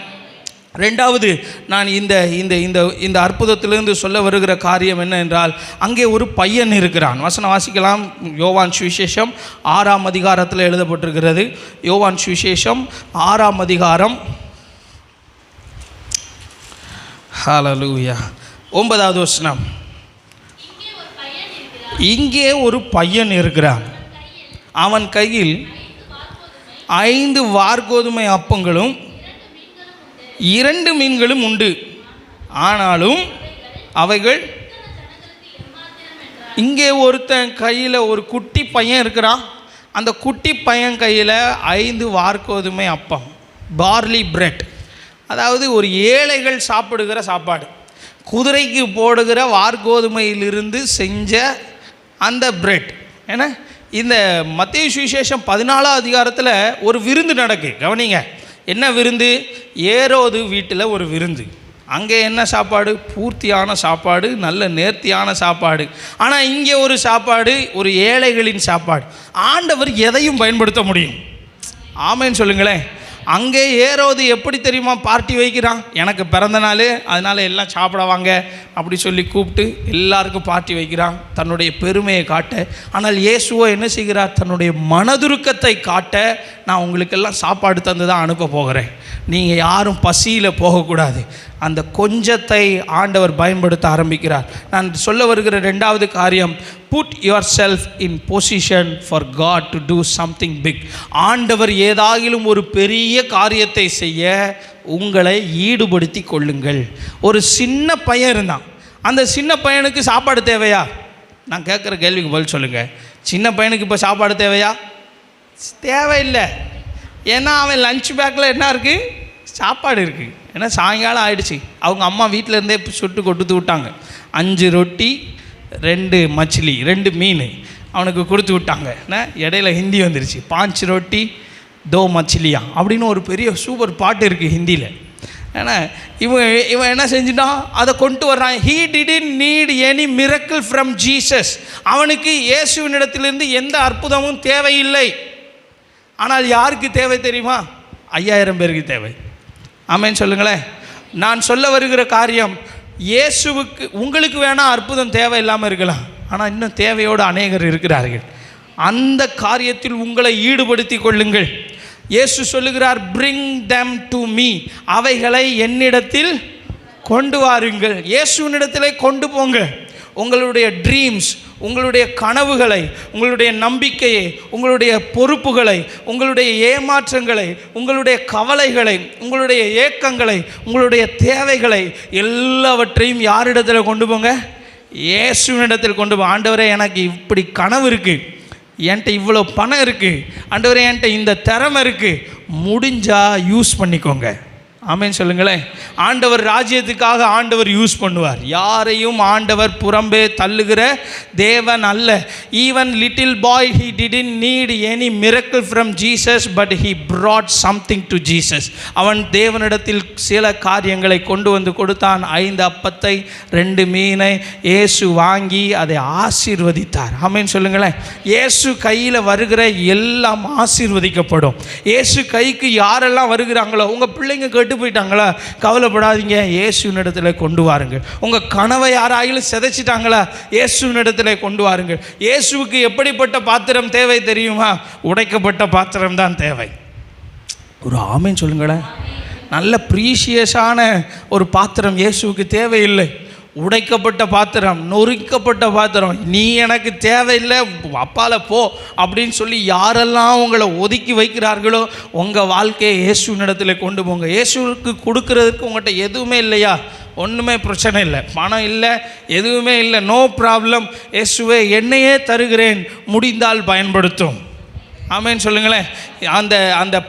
ரெண்டாவது, நான் இந்த இந்த இந்த இந்த அற்புதத்திலிருந்து சொல்ல வருகிற காரியம் என்ன என்றால், அங்கே ஒரு பையன் இருக்கிறான். வசனம் வாசிக்கலாம். யோவான் சுவிசேஷம் 6ஆம் அதிகாரத்தில் எழுதப்பட்டிருக்கிறது. யோவான் சுவிசேஷம் 6ஆம் அதிகாரம், ஹல்லேலூயா, 9வது வசனம். இங்கே ஒரு பையன் இருக்கிறான், அவன் கையில் 5 வார்கோதுமை அப்பங்களும் 2 மீன்களும் உண்டு. ஆனாலும் அவைகள், இங்கே ஒருத்தன் கையில் ஒரு குட்டி பையன் இருக்கிறான். அந்த குட்டி பையன் கையில் 5 வார்கோதுமை அப்பம், பார்லி பிரெட், அதாவது ஒரு ஏழைகள் சாப்பிடுகிற சாப்பாடு. குதிரைக்கு போடுகிற வார்கோதுமையிலிருந்து செஞ்ச அந்த பிரெட். ஏன்னா இந்த மத்தேயு சுவிசேஷம் 14ஆம் அதிகாரத்தில் ஒரு விருந்து நடக்கு. கவனிங்க, என்ன விருந்து? ஏரோது வீட்டில் ஒரு விருந்து. அங்கே என்ன சாப்பாடு? பூர்த்தியான சாப்பாடு, நல்ல நேர்த்தியான சாப்பாடு. ஆனால் இங்கே ஒரு சாப்பாடு, ஒரு ஏழைகளின் சாப்பாடு. ஆண்டவர் எதையும் பயன்படுத்த முடியும். ஆமென் சொல்லுங்களேன். அங்கே ஏரோது எப்படி தெரியுமா பார்ட்டி வைக்கிறான்? எனக்கு பிறந்த நாள், அதனால் எல்லாம் சாப்பிட வாங்க அப்படி சொல்லி கூப்பிட்டு எல்லாருக்கும் பார்ட்டி வைக்கிறான், தன்னுடைய பெருமையை காட்ட. ஆனால் இயேசுவோ என்ன செய்கிறார்? தன்னுடைய மனதுருக்கத்தை காட்ட, நான் உங்களுக்கெல்லாம் சாப்பாடு தந்து தான் அனுப்ப போகிறேன், நீங்கள் யாரும் பசியில் போகக்கூடாது. அந்த கொஞ்சத்தை ஆண்டவர் பயன்படுத்த ஆரம்பிக்கிறார். நான் சொல்ல வருகிற 2வது காரியம், put yourself in position for God to do something big. ஆண்டவர் ஏதாகிலும் ஒரு பெரிய காரியத்தை செய்ய உங்களை ஈடுபடுத்தி கொள்ளுங்கள். ஒரு சின்ன பையன் இருந்தான். அந்த சின்ன பையனுக்கு சாப்பாடு தேவையா? நான் கேட்குற கேள்விக்கு பதில் சொல்லுங்கள். சின்ன பையனுக்கு இப்போ சாப்பாடு தேவையா? தேவையில்லை. ஏன்னா அவன் லஞ்ச் பேக்கில் என்ன இருக்குது? சாப்பாடு இருக்குது. ஏன்னா சாயங்காலம் ஆயிடுச்சு. அவங்க அம்மா வீட்டில் இருந்தே சுட்டு கொடுத்து விட்டாங்க. 5 ரொட்டி 2 மச்சிலி 2 மீன் அவனுக்கு கொடுத்து விட்டாங்க. இடையில ஹிந்தி வந்துருச்சு, 5 ரொட்டி 2 மச்சிலியா அப்படின்னு ஒரு பெரிய சூப்பர் பாட்டு இருக்குது ஹிந்தியில். ஏன்னா இவன் என்ன செஞ்சுட்டான்? அதை கொண்டு வர்றான். He didn't need any miracle from Jesus. அவனுக்கு இயேசுவினிடத்திலிருந்து எந்த அற்புதமும் தேவையில்லை. ஆனால் யாருக்கு தேவை தெரியுமா? 5000 பேருக்கு தேவை. ஆமென் சொல்லுங்களேன். நான் சொல்ல வருகிற காரியம், இயேசுவுக்கு உங்களுக்கு வேணால் அற்புதம் தேவையில்லாமல் இருக்கலாம், ஆனால் இன்னும் தேவையோடு அநேகர் இருக்கிறார்கள். அந்த காரியத்தில் உங்களை ஈடுபடுத்தி கொள்ளுங்கள். இயேசு சொல்லுகிறார், பிரிங் them to me. அவைகளை என்னிடத்தில் கொண்டு வாருங்கள். இயேசுவினிடத்திலே கொண்டு போங்க. உங்களுடைய ட்ரீம்ஸ், உங்களுடைய கனவுகளை, உங்களுடைய நம்பிக்கையை, உங்களுடைய பொறுப்புகளை, உங்களுடைய ஏமாற்றங்களை, உங்களுடைய கவலைகளை, உங்களுடைய ஏக்கங்களை, உங்களுடைய தேவைகளை எல்லாவற்றையும் யாரிடத்தில் கொண்டு போங்க? இயேசுவினிடத்தில் கொண்டு போ. ஆண்டவரே, எனக்கு இப்படி கனவு இருக்குது, என்கிட்ட இவ்வளோ பணம் இருக்குது, ஆண்டவரே என்கிட்ட இந்த திறமை இருக்குது, முடிஞ்சால் யூஸ் பண்ணிக்கோங்க. ஆமென் சொல்லுங்களேன். ஆண்டவர் ராஜ்யத்துக்காக ஆண்டவர் யூஸ் பண்ணுவார். யாரையும் ஆண்டவர் புறம்பே தள்ளுகிற தேவன் அல்ல. Even little boy he didn't need any miracle from Jesus, but he brought something to Jesus. அவன் தேவனிடத்தில் சில காரியங்களை கொண்டு வந்து கொடுத்தான். 5 அப்பத்தை 2 மீனை இயேசு வாங்கி அதை ஆசீர்வதித்தார். ஆமென் சொல்லுங்களேன். இயேசு கையில் வருகிற எல்லாம் ஆசீர்வதிக்கப்படும். இயேசு கைக்கு யாரெல்லாம் வருகிறாங்களோ, உங்கள் பிள்ளைங்க கேட்டு போயிட்டாங்களா, கவலைப்படாதீங்க, இயேசுவினிடத்தில் கொண்டு வாருங்கள். உங்கள் கனவை யாராயிலும் சிதைச்சிட்டாங்களா, இயேசுவினிடத்தில் கொண்டு வாருங்கள். இயேசுவுக்கு எப்படிப்பட்ட பாத்திரம் தேவை தெரியுமா? உடைக்கப்பட்ட பாத்திரம் தான் தேவை. ஒரு ஆமென் சொல்லுங்களேன். நல்ல ப்ரீஷியஸான ஒரு பாத்திரம் இயேசுவுக்கு தேவையில்லை. உடைக்கப்பட்ட பாத்திரம், நொறுக்கப்பட்ட பாத்திரம். நீ எனக்கு தேவையில்லை, அப்பால போ அப்படின்னு சொல்லி யாரெல்லாம் உங்களை ஒதுக்கி வைக்கிறார்களோ, உங்கள் வாழ்க்கையை இயேசுவினிடத்தில் கொண்டு போங்க. இயேசுவுக்கு கொடுக்கறதுக்கு உங்கள்கிட்ட எதுவுமே இல்லையா? ஒன்றுமே பிரச்சனை இல்லை, பணம் இல்லை, எதுவுமே இல்லை, நோ ப்ராப்ளம். இயேசுவே என்னையே தருகிறேன், முடிந்தால் பயன்படுத்தும். ஆமென் சொல்லுங்களேன். அந்த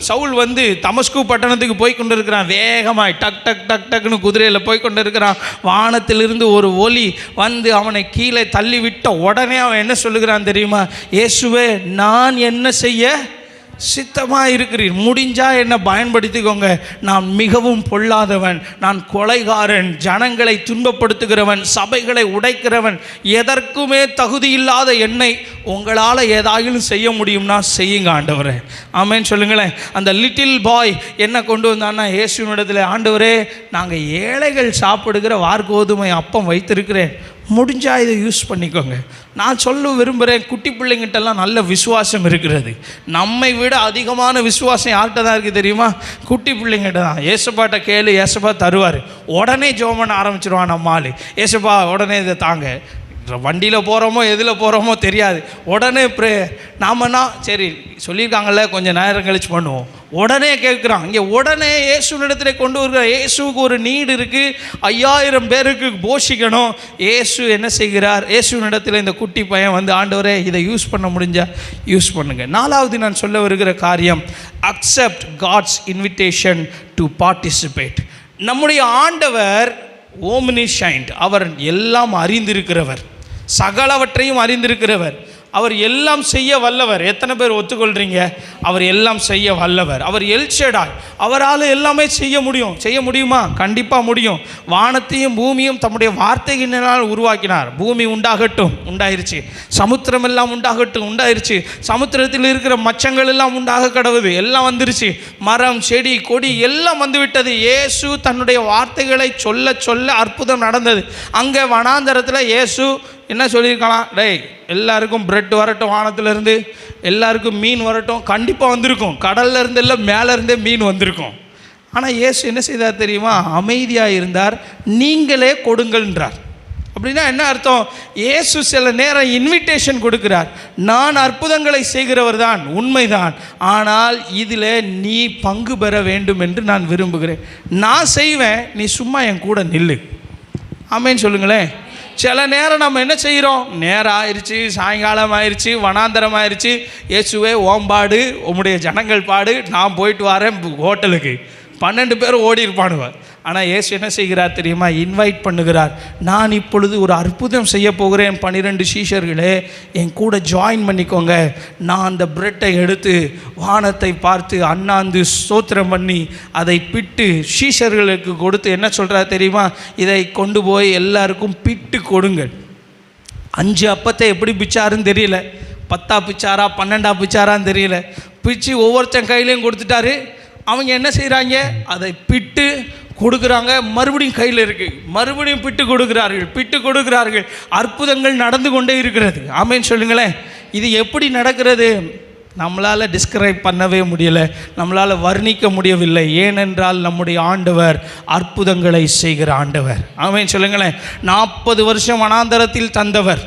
சவுல் வந்து தமஸ்கு பட்டணத்துக்கு போய் கொண்டு இருக்கிறான். வேகமாய் டக் டக் டக் டக்குன்னு குதிரையில் போய் கொண்டு இருக்கிறான். வானத்திலிருந்து ஒரு ஒலி வந்து அவனை கீழே தள்ளி விட்ட உடனே அவன் என்ன சொல்லுகிறான் தெரியுமா? இயேசுவே, நான் என்ன செய்ய சித்தமாக இருக்கிறீர், முடிஞ்சா என்னை பயன்படுத்திக்கோங்க. நான் மிகவும் பொல்லாதவன், நான் கொலைகாரன், ஜனங்களை துன்பப்படுத்துகிறவன், சபைகளை உடைக்கிறவன், எதற்குமே தகுதி இல்லாத என்னை உங்களால் ஏதாயிலும் செய்ய முடியும்னா செய்யுங்க ஆண்டவரே. ஆமென் சொல்லுங்களேன். அந்த லிட்டில் பாய் என்ன கொண்டு வந்தான்னா, இயேசுவினிடத்தில், ஆண்டவரே, நாங்கள் ஏழைகள் சாப்பிடுகிற வார்கோதுமை அப்பம் வைத்திருக்கிறேன், முடிஞ்சால் இதை யூஸ் பண்ணிக்கோங்க. நான் சொல்ல விரும்புகிறேன், குட்டி பிள்ளைங்கிட்டெல்லாம் நல்ல விசுவாசம் இருக்கிறது. நம்மை விட அதிகமான விசுவாசம் யார்கிட்ட தான் இருக்குது தெரியுமா? குட்டி பிள்ளைங்கிட்ட தான். ஏசப்பாட்ட கேளு, ஏசப்பா தருவார். உடனே ஜெபம் பண்ண ஆரம்பிச்சிருவான் நம்ம ஆள். ஏசப்பா உடனே இதை தாங்க. வண்டியில் போகிறோமோ எதில் போகிறோமோ தெரியாது, உடனே நாமன்னா சரி சொல்லியிருக்காங்கல்ல, கொஞ்சம் நேரம் கழிச்சு பண்ணுவோம், உடனே கேட்குறான். இங்கே உடனே இயேசுவினிடத்தில் கொண்டு வருகிற. இயேசுக்கு ஒரு நீடு இருக்குது, 5000 பேருக்கு போஷிக்கணும். இயேசு என்ன செய்கிறார்? இயேசுவினிடத்தில் இந்த குட்டி பையன் வந்து, ஆண்டவரே, இதை யூஸ் பண்ண முடிஞ்சால் யூஸ் பண்ணுங்க. 4வது நான் சொல்ல வருகிற காரியம், accept God's invitation to participate. நம்முடைய ஆண்டவர் ஓம்னிசைன்ட், அவர் எல்லாம் அறிந்திருக்கிறவர், சகலவற்றையும் அறிந்திருக்கிறவர், அவர் எல்லாம் செய்ய வல்லவர். எத்தனை பேர் ஒத்துக்கொள்கிறீங்க? அவர் எல்லாம் செய்ய வல்லவர். அவர் எல்ஷடாய், அவரால் எல்லாமே செய்ய முடியும். செய்ய முடியுமா? கண்டிப்பாக முடியும். வானத்தையும் பூமியும் தம்முடைய வார்த்தையினால் உருவாக்கினார். பூமி உண்டாகட்டும், உண்டாயிருச்சு. சமுத்திரம் எல்லாம் உண்டாகட்டும், உண்டாயிருச்சு. சமுத்திரத்தில் இருக்கிற மச்சங்கள் எல்லாம் உண்டாக கடவுது, எல்லாம் வந்துருச்சு. மரம், செடி, கொடி எல்லாம் வந்துவிட்டது. இயேசு தன்னுடைய வார்த்தைகளை சொல்ல சொல்ல அற்புதம் நடந்தது. அங்கே வனாந்தரத்தில் இயேசு என்ன சொல்லியிருக்கலாம்? டேய், எல்லாருக்கும் பிரெட் வரட்டும், வானத்திலேருந்து எல்லாருக்கும் மீன் வரட்டும். கண்டிப்பாக வந்திருக்கும். கடல்ல இருந்து எல்லாம் மேலேருந்தே மீன் வந்திருக்கும். ஆனால் இயேசு என்ன செய்தார் தெரியுமா? அமைதியாக இருந்தார். நீங்களே கொடுங்கள்ன்றார். அப்படின்னா என்ன அர்த்தம்? இயேசு சில நேரம் இன்விடேஷன் கொடுக்கிறார். நான் அற்புதங்களை செய்கிறவர் தான், உண்மைதான். ஆனால் இதில் நீ பங்கு பெற வேண்டும் என்று நான் விரும்புகிறேன். நான் செய்வேன், நீ சும்மா என் கூட நில்லு. ஆமென் சொல்லுங்களேன். சில நேரம் நம்ம என்ன செய்கிறோம்? நேரம் ஆயிடுச்சு, சாயங்காலம் ஆயிடுச்சு, வனாந்தரம் ஆயிடுச்சு, இயேசுவே ஓம்பாடு, உம்முடைய ஜனங்கள் பாடு, நான் போயிட்டு வரேன் ஹோட்டலுக்கு. 12 பேர் ஓடி இருப்பானுவார். ஆனால் இயேசு என்ன செய்கிறார் தெரியுமா? இன்வைட் பண்ணுகிறார். நான் இப்பொழுது ஒரு அற்புதம் செய்ய போகிறேன், 12 சீஷர்களே என் கூட ஜாயின் பண்ணிக்கோங்க. நான் அந்த பிரெட்டை எடுத்து வானத்தை பார்த்து அண்ணாந்து ஸ்தோத்திரம் பண்ணி அதை பிட்டு சீஷர்களுக்கு கொடுத்து என்ன சொல்கிறார் தெரியுமா? இதை கொண்டு போய் எல்லாருக்கும் பிட்டு கொடுங்கள். 5 அப்பத்தை எப்படி பிச்சாருன்னு தெரியல, 10 பிச்சாரா 12 பிச்சாரான்னு தெரியல. பிச்சு ஒவ்வொருத்தன் கையிலையும் கொடுத்துட்டாரு. அவங்க என்ன செய்கிறாங்க? அதை பிட்டு கொடுக்குறாங்க. மறுபடியும் கையில் இருக்குது, மறுபடியும் பிட்டு கொடுக்குறார்கள். அற்புதங்கள் நடந்து கொண்டே இருக்கிறது. ஆமென் சொல்லுங்களேன். இது எப்படி நடக்கிறது? நம்மளால் டிஸ்கிரைப் பண்ணவே முடியலை, நம்மளால் வர்ணிக்க முடியவில்லை. ஏனென்றால் நம்முடைய ஆண்டவர் அற்புதங்களை செய்கிற ஆண்டவர். ஆமென் சொல்லுங்களேன். 40 வருஷம் வனாந்தரத்தில் தந்தவர்,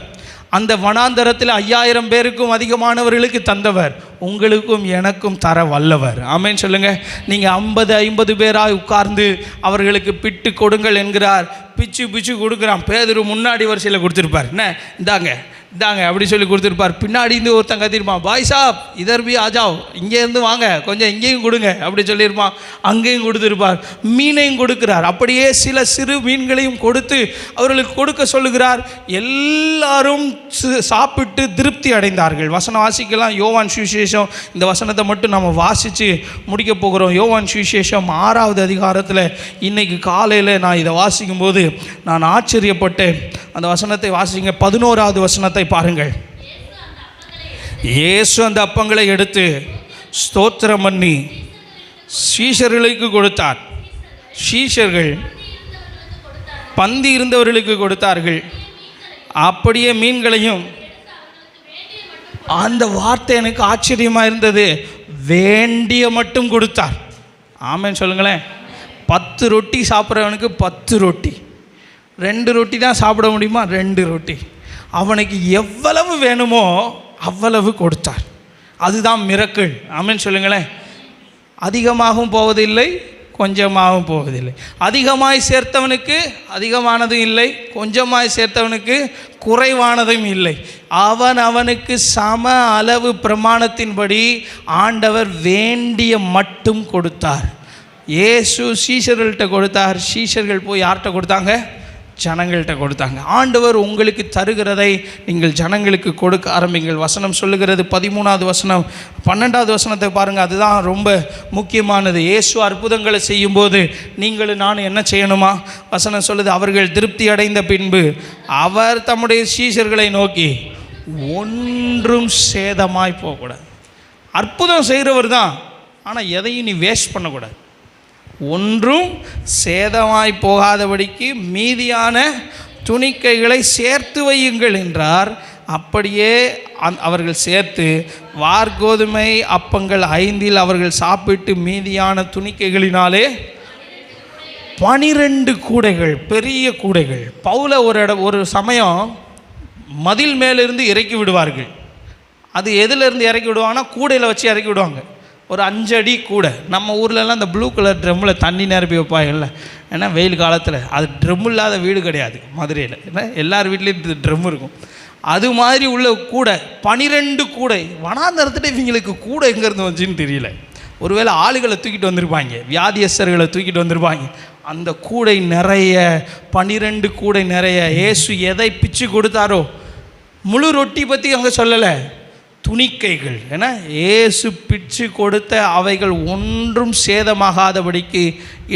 அந்த வனாந்தரத்தில் 5000 பேருக்கும் அதிகமானவர்களுக்கு தந்தவர், உங்களுக்கும் எனக்கும் தர வல்லவர். ஆமென் சொல்லுங்க. நீங்கள் 50 பேராக உட்கார்ந்து அவர்களுக்கு பிட்டு கொடுங்கள் என்கிறார். பிச்சு கொடுக்குறான். பேதுரு முன்னாடி வரிசையில் கொடுத்துருப்பார். என்ன, இந்தாங்க இதாங்க அப்படி சொல்லி கொடுத்துருப்பார். பின்னாடி இருந்து ஒருத்தன் கத்திருப்பான், பாய் சாப் இதர் பி ஆஜாவ், இங்கேருந்து வாங்க கொஞ்சம் இங்கேயும் கொடுங்க அப்படி சொல்லியிருப்பான். அங்கேயும் கொடுத்துருப்பார். மீனையும் கொடுக்கிறார். அப்படியே சில சிறு மீன்களையும் கொடுத்து அவர்களுக்கு கொடுக்க சொல்லுகிறார். எல்லாரும் சாப்பிட்டு திருப்தி அடைந்தார்கள். வசனம் வாசிக்கலாம். யோவான் சுவிசேஷம், இந்த வசனத்தை மட்டும் நம்ம வாசித்து முடிக்க போகிறோம். யோவான் சுவிசேஷம் 6வது அதிகாரத்தில் இன்னைக்கு காலையில் நான் இதை வாசிக்கும்போது நான் ஆச்சரியப்பட்டேன். அந்த வசனத்தை வாசிங்க. 11வது வசனத்தை பாருங்கள். இயேசு அந்த அப்பங்களை எடுத்து ஸ்தோத்திரம் பண்ணி சீஷர்களுக்கு கொடுத்தார். சீஷர்கள் பந்தி இருந்தவர்களுக்கு கொடுத்தார்கள். அப்படியே மீன்களையும். அந்த வார்த்தை எனக்கு ஆச்சரியமாக இருந்தது. வேண்டிய மட்டும் கொடுத்தார். ஆமென் சொல்லுங்களேன். 10 ரொட்டி சாப்பிட்றவனுக்கு 10 ரொட்டி, 2 ரொட்டி தான் சாப்பிட முடியுமா, 2 ரொட்டி. அவனுக்கு எவ்வளவு வேணுமோ அவ்வளவு கொடுத்தார். அதுதான் மிரக்கிள். ஆமென் சொல்லுங்களேன். அதிகமாகவும் போவதில்லை, கொஞ்சமாகவும் போவதில்லை. அதிகமாய் சேர்த்தவனுக்கு அதிகமானதும் இல்லை, கொஞ்சமாய் சேர்த்தவனுக்கு குறைவானதும் இல்லை. அவனுக்கு சம அளவு பிரமாணத்தின்படி ஆண்டவர் வேண்டிய மட்டும் கொடுத்தார். இயேசு சீஷர்கள்ட்ட கொடுத்தார். சீஷர்கள் போய் யார்கிட்ட கொடுத்தாங்க? ஜனங்கள்கிட்ட கொடுத்தாங்க. ஆண்டவர் உங்களுக்கு தருகிறதை நீங்கள் ஜனங்களுக்கு கொடுக்க ஆரம்பிங்கள். வசனம் சொல்லுகிறது 13வது வசனம் 12வது வசனத்தை பாருங்கள். அதுதான் ரொம்ப முக்கியமானது. இயேசு அற்புதங்களை செய்யும்போது நீங்களும் நானும் என்ன செய்யணுமா? வசனம் சொல்லுது, அவர்கள் திருப்தி அடைந்த பின்பு அவர் தம்முடைய சீஷர்களை நோக்கி, ஒன்றும் சேதமாய் போகக்கூடாது. அற்புதம் செய்கிறவர் தான், ஆனால் எதையும் நீ வேஸ்ட் பண்ணக்கூடாது. ஒன்றும் சேதமாய் போகாதபடிக்கு மீதியான துணிக்கைகளை சேர்த்து வையுங்கள் என்றார். அப்படியே அவர்கள் சேர்த்து வார்கோதுமை அப்பங்கள் 5 அவர்கள் சாப்பிட்டு மீதியான துணிக்கைகளினாலே 12 கூடைகள், பெரிய கூடைகள். பவுல ஒரு சமயம் மதில் மேலிருந்து இறக்கி விடுவார்கள். அது எதிலிருந்து இறக்கி விடுவாங்கன்னா கூடையில் வச்சு இறக்கி விடுவாங்க. ஒரு 5 அடி கூடை. நம்ம ஊர்லலாம் இந்த ப்ளூ கலர் ட்ரம்மில் தண்ணி நிரப்பி வைப்பாங்கல்ல. ஏன்னா வெயில் காலத்தில் அது ட்ரம் இல்லாத வீடு கிடையாது மதுரையில். ஏன்னா எல்லார் வீட்லேயும் ட்ரம் இருக்கும். அது மாதிரி உள்ள கூடை 12 கூடை. வனாந்தரத்தில் இவங்களுக்கு கூடை எங்கேருந்து வந்துச்சுன்னு தெரியல. ஒருவேளை ஆளுகளை தூக்கிட்டு வந்திருப்பாங்க, வியாதியஸ்தர்களை தூக்கிட்டு வந்திருப்பாங்க. அந்த கூடை நிறைய 12 கூடை நிறைய இயேசு எதை பிச்சு கொடுத்தாரோ, முழு ரொட்டி பற்றி அங்கே சொல்லலை, துணிக்கைகள். ஏன்னா இயேசு பிச்சு கொடுத்த அவைகள் ஒன்றும் சேதமாகாதபடிக்கு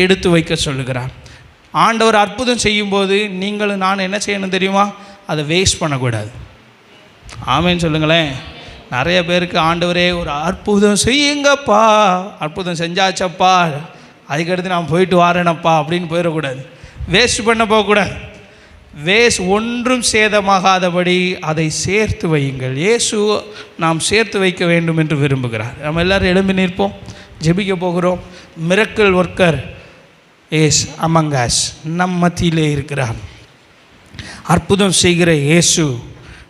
எடுத்து வைக்க சொல்லுகிறார். ஆண்டவர் அற்புதம் செய்யும்போது நீங்களும் நான் என்ன செய்யணும் தெரியுமா? அதை வேஸ்ட் பண்ணக்கூடாது. ஆமேன்னு சொல்லுங்களேன். நிறைய பேருக்கு ஆண்டவரே ஒரு அற்புதம் செய்யுங்கப்பா, அற்புதம் செஞ்சாச்சப்பா, அதுக்கடுத்து நான் போயிட்டு வாரேனப்பா அப்படின்னு போயிடக்கூடாது. வேஸ்ட் பண்ண போகக்கூடாது. ஒன்றும் சேதமாகாதபடி அதை சேர்த்து வையுங்கள். இயேசு நாம் சேர்த்து வைக்க வேண்டும் என்று விரும்புகிறார். நம்ம எல்லோரும் எழும்பி நிற்போம், ஜெபிக்க போகிறோம். Miracle worker is among as, நம் மத்தியிலே இருக்கிறார். அற்புதம் செய்கிற இயேசு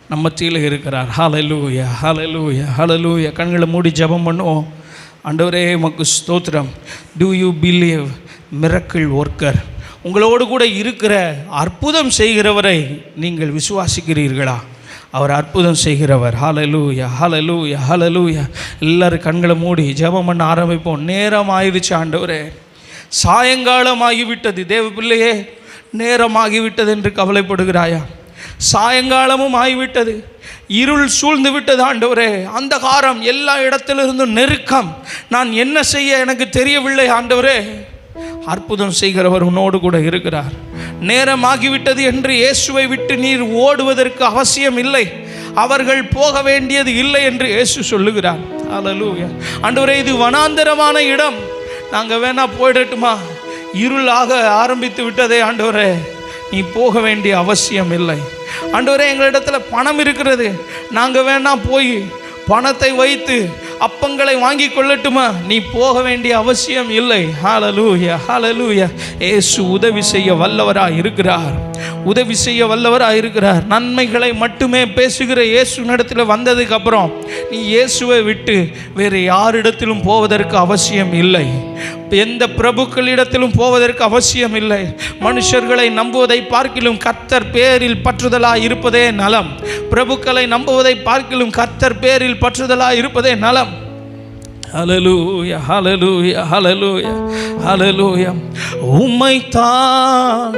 நம்ம மத்தியில் இருக்கிறார். ஹல்லேலூயா, ஹல்லேலூயா, ஹல்லேலூயா. கண்களை மூடி ஜெபம் பண்ணுவோம். ஆண்டவரே உமக்கு ஸ்தோத்திரம். To you believe miracle worker? உங்களோடு கூட இருக்கிற அற்புதம் செய்கிறவரை நீங்கள் விசுவாசிக்கிறீர்களா? அவர் அற்புதம் செய்கிறவர். ஹல்லேலூயா, ஹல்லேலூயா, ஹல்லேலூயா. எல்லோரும் கண்களை மூடி ஜெபம் பண்ண ஆரம்பிப்போம். நேரம் ஆயிடுச்சு ஆண்டவரே, சாயங்காலம் ஆகிவிட்டது. தேவ பிள்ளையே, நேரம் ஆகிவிட்டது என்று கவலைப்படுகிறாயா? சாயங்காலமும் ஆகிவிட்டது, இருள் சூழ்ந்து விட்டது ஆண்டவரே. அந்தகாரம், எல்லா இடத்திலிருந்தும் நெருக்கம். நான் என்ன செய்ய எனக்கு தெரியவில்லை ஆண்டவரே. அற்புதம் செய்கிறவர் உன்னோடு கூட இருக்கிறார். நேரமாகிவிட்டது என்று இயேசுவை விட்டு நீர் ஓடுவதற்கு அவசியம் இல்லை. அவர்கள் போக வேண்டியது இல்லை என்று இயேசு சொல்லுகிறார். ஹல்லேலூயா. ஆண்டவரே, இது வனாந்தரமான இடம், நாங்கள் வேணா போயிடட்டுமா? இருளாக ஆரம்பித்து விட்டதே ஆண்டவரே, நீ போக வேண்டிய அவசியம் இல்லை. ஆண்டவரே, எங்களிடத்தில் பணம் இருக்கிறது, நாங்கள் வேணா போய் பணத்தை வைத்து அப்பங்களை வாங்கி கொள்ளட்டுமா? நீ போக வேண்டிய அவசியம் இல்லை. ஹல்லேலூயா, ஹல்லேலூயா. இயேசு உதவி செய்ய வல்லவராய் இருக்கிறார், உதவி செய்ய வல்லவராய் இருக்கிறார். நன்மைகளை மட்டுமே பேசுகிற இயேசுவினிடத்தில் வந்ததுக்கு அப்புறம் நீ இயேசுவை விட்டு வேறு யாரிடத்திலும் போவதற்கு அவசியம் இல்லை. எந்த பிரபுக்களிடத்திலும் போவதற்கு அவசியம் இல்லை. மனுஷர்களை நம்புவதை பார்க்கிலும் கர்த்தர் பேரில் பற்றுதலாய் இருப்பதே நலம். பிரபுக்களை நம்புவதை பார்க்கிலும் கர்த்தர் பேரில் பற்றுதலாய் இருப்பதே நலம். ஹல்லேலூயா, ஹல்லேலூயா, ஹல்லேலூயா, ஹல்லேலூயா. உம்மைத்தான்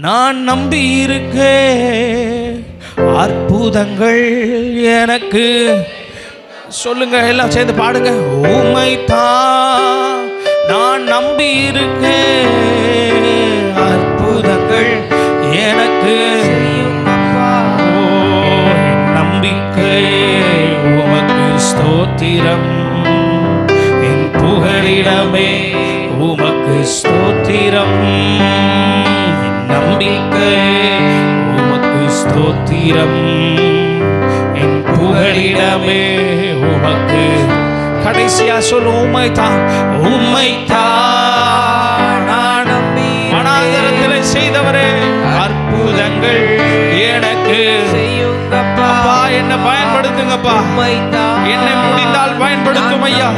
நான் நம்பி இருக்கேன், அற்புதங்கள் எனக்கு. சொல்லுங்க, எல்லாம் சேர்ந்து பாடுங்க. உம்மைத்தான் நான் நம்பி இருக்கேன், அற்புதங்கள் எனக்கு. நம்பிக்கை உமக்கு ஸ்தோத்திரம், என் புகழிடமே உமக்கு ஸ்தோத்திரம். நம்பிக்கை உமக்கு ஸ்தோத்திரம், என் புகழிடமே உமக்கு. கடைசியா சொல்லு, உம்மைத்தான், உம்மைத்தான் நான் நம்பி. வனாந்தரத்திலே செய்தவரே அற்புதங்கள் எனக்கு. அப்பா, என்னை பயன்படுத்துங்கப்பா, என்னை முடிந்தால் பயன்படுத்தும் ஐயா.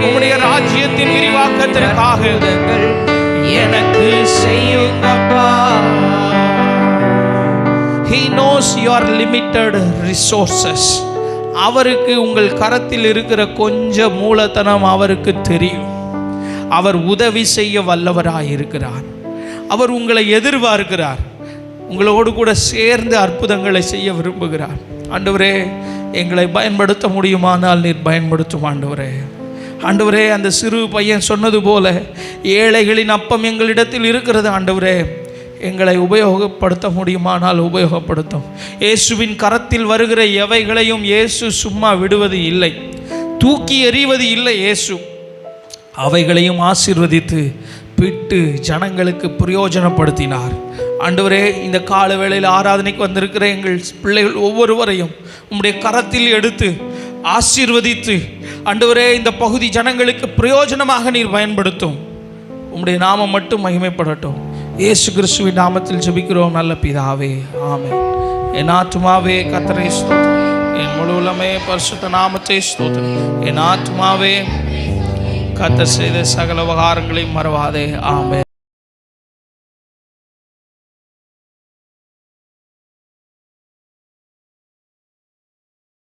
உம்முடைய ராஜ்யத்தின் விரிவாக்கத்திற்காக எனக்கு செய்யுங்கப்பா. He knows your limited resources. அவருக்கு உங்கள் கரத்தில் இருக்கிற கொஞ்சம் மூலதனம் அவருக்கு தெரியும். அவர் உதவி செய்ய வல்லவராய் இருக்கிறார். அவர் உங்களை எதிர்பார்க்கிறார், உங்களோடு கூட சேர்ந்து அற்புதங்களை செய்ய விரும்புகிறார். ஆண்டவரே, எங்களை பயன்படுத்த முடியுமானால் நீர் பயன்படுத்தும் ஆண்டவரே. ஆண்டவரே, அந்த சிறு பையன் சொன்னது போல ஏழைகளின் அப்பம் எங்களிடத்தில் இருக்கிறது. ஆண்டவரே, எங்களை உபயோகப்படுத்த முடியுமானால் உபயோகப்படுத்தும். இயேசுவின் கரத்தில் வருகிற எவைகளையும் இயேசு சும்மா விடுவது இல்லை, தூக்கி எறிவது இல்லை. இயேசு அவைகளையும் ஆசீர்வதித்து பிட்டு ஜனங்களுக்கு பிரயோஜனப்படுத்தினார். ஆண்டவரே, இந்த கால வேளையில் ஆராதனைக்கு வந்திருக்கிற எங்கள் பிள்ளைகள் ஒவ்வொருவரையும் உம்முடைய கரத்தில் எடுத்து ஆசீர்வதித்து ஆண்டவரே, இந்த பகுதி ஜனங்களுக்கு பிரயோஜனமாக நீர் பயன்படுத்தும். உம்முடைய நாமம் மட்டும் மகிமைப்படட்டும். இயேசு கிறிஸ்துவின் நாமத்தில் ஜெபிக்கிறோம் நல்ல பிதாவே, ஆமென். என் ஆத்துமாவே கர்த்தரை ஸ்தோத்திரி, என் முழு உள்ளமே பரிசுத்த நாமத்தை ஸ்தோத்திரி. என் ஆத்துமாவே கர்த்தர் செய்த சகல உபகாரங்களையும் மறவாதே, ஆமென்.